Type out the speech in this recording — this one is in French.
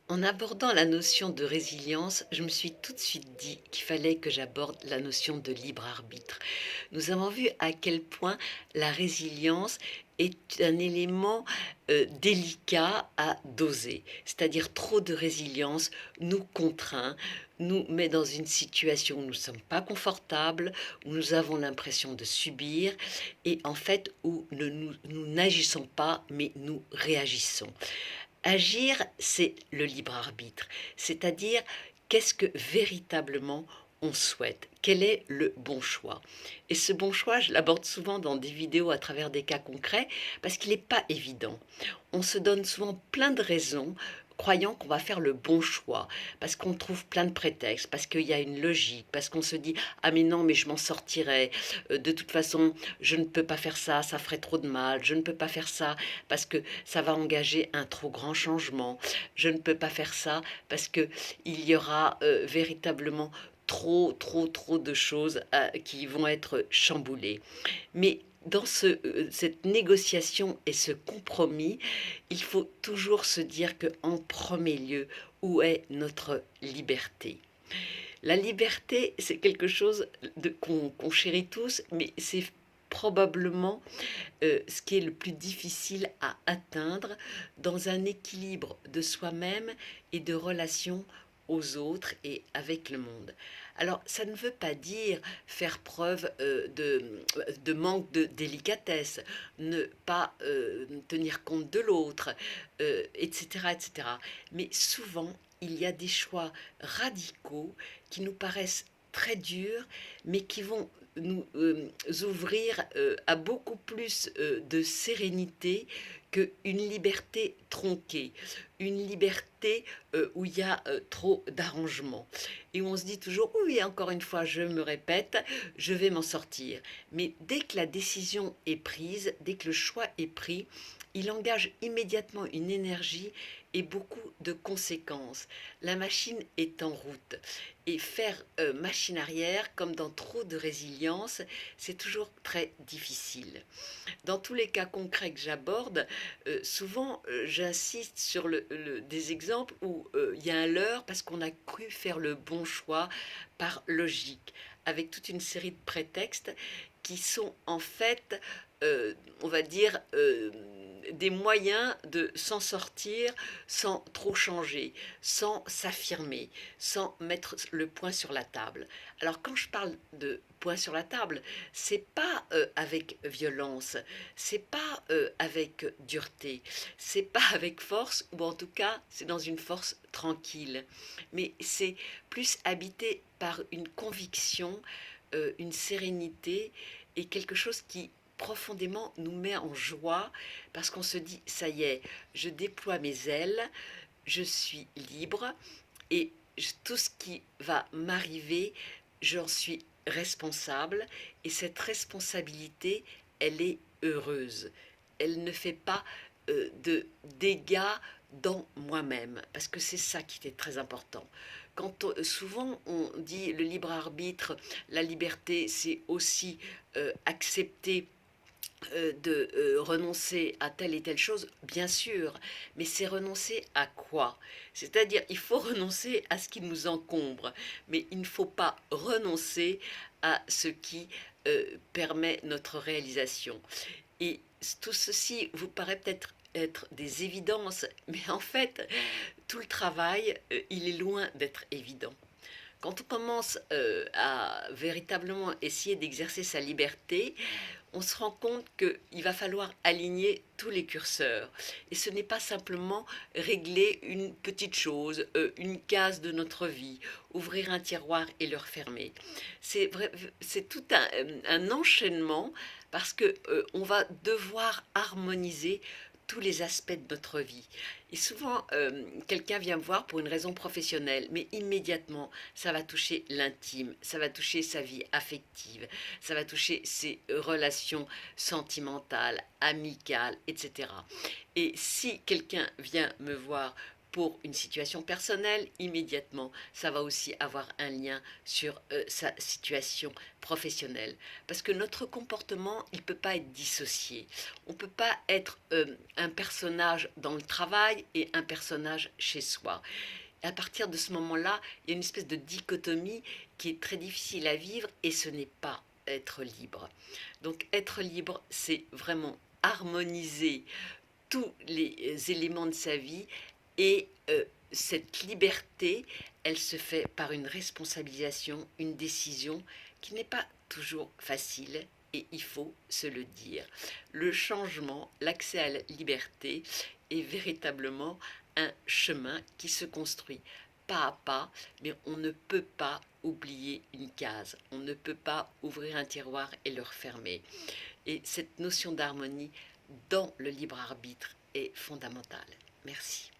En abordant la notion de résilience, je me suis tout de suite dit qu'il fallait que j'aborde la notion de libre arbitre. Nous avons vu à quel point la résilience est un élément délicat à doser. C'est-à-dire trop de résilience nous contraint, nous met dans une situation où nous ne sommes pas confortables, où nous avons l'impression de subir et en fait où nous n'agissons pas mais nous réagissons. Agir, c'est le libre arbitre, c'est-à-dire qu'est-ce que véritablement on souhaite, quel est le bon choix. Et ce bon choix, je l'aborde souvent dans des vidéos à travers des cas concrets, parce qu'il n'est pas évident. On se donne souvent plein de raisons, croyant qu'on va faire le bon choix, parce qu'on trouve plein de prétextes, parce qu'il y a une logique, parce qu'on se dit ah mais non mais je m'en sortirai, de toute façon je ne peux pas faire ça, ça ferait trop de mal, je ne peux pas faire ça parce que ça va engager un trop grand changement, je ne peux pas faire ça parce que il y aura véritablement trop de choses qui vont être chamboulées. Mais dans cette négociation et ce compromis, il faut toujours se dire que en premier lieu, où est notre liberté? La liberté, c'est quelque chose qu'on chérit tous, mais c'est probablement ce qui est le plus difficile à atteindre dans un équilibre de soi-même et de relation aux autres et avec le monde. Alors, ça ne veut pas dire faire preuve de manque de délicatesse, ne pas tenir compte de l'autre, etc., etc. Mais souvent, il y a des choix radicaux qui nous paraissent très durs, mais qui vont nous ouvrir à beaucoup plus de sérénité qu'une liberté tronquée, une liberté où il y a trop d'arrangements. Et où on se dit toujours, oui, encore une fois, je me répète, je vais m'en sortir. Mais dès que la décision est prise, dès que le choix est pris, il engage immédiatement une énergie et beaucoup de conséquences. La machine est en route. Et faire machine arrière, comme dans trop de résilience, c'est toujours très difficile. Dans tous les cas concrets que j'aborde, souvent j'insiste sur des exemples où il y a un leurre parce qu'on a cru faire le bon choix par logique, avec toute une série de prétextes qui sont en fait, on va dire, des moyens de s'en sortir sans trop changer, sans s'affirmer, sans mettre le point sur la table. Alors quand je parle de point sur la table, c'est pas avec violence, c'est pas avec dureté, c'est pas avec force, ou en tout cas c'est dans une force tranquille, mais c'est plus habité par une conviction, une sérénité et quelque chose qui profondément nous met en joie parce qu'on se dit ça y est, je déploie mes ailes, je suis libre et tout ce qui va m'arriver, j'en suis responsable et cette responsabilité, elle est heureuse. Elle ne fait pas de dégâts dans moi-même parce que c'est ça qui est très important. Quand souvent on dit le libre arbitre, la liberté, c'est aussi accepter de renoncer à telle et telle chose, bien sûr, mais c'est renoncer à quoi? C'est-à-dire, il faut renoncer à ce qui nous encombre, mais il ne faut pas renoncer à ce qui permet notre réalisation. Et tout ceci vous paraît peut-être être des évidences, mais en fait, tout le travail, il est loin d'être évident. Quand on commence à véritablement essayer d'exercer sa liberté, on se rend compte qu'il va falloir aligner tous les curseurs. Et ce n'est pas simplement régler une petite chose, une case de notre vie, ouvrir un tiroir et le refermer. C'est tout un enchaînement parce que on va devoir harmoniser tous les aspects de notre vie. Et souvent, quelqu'un vient me voir pour une raison professionnelle, mais immédiatement, ça va toucher l'intime, ça va toucher sa vie affective, ça va toucher ses relations sentimentales, amicales, etc. Et si quelqu'un vient me voir pour une situation personnelle immédiatement. Ça va aussi avoir un lien sur sa situation professionnelle. Parce que notre comportement, il ne peut pas être dissocié. On ne peut pas être un personnage dans le travail et un personnage chez soi. Et à partir de ce moment-là, il y a une espèce de dichotomie qui est très difficile à vivre et ce n'est pas être libre. Donc être libre, c'est vraiment harmoniser tous les éléments de sa vie et cette liberté, elle se fait par une responsabilisation, une décision qui n'est pas toujours facile et il faut se le dire. Le changement, l'accès à la liberté est véritablement un chemin qui se construit pas à pas, mais on ne peut pas oublier une case, on ne peut pas ouvrir un tiroir et le refermer. Et cette notion d'harmonie dans le libre arbitre est fondamentale. Merci.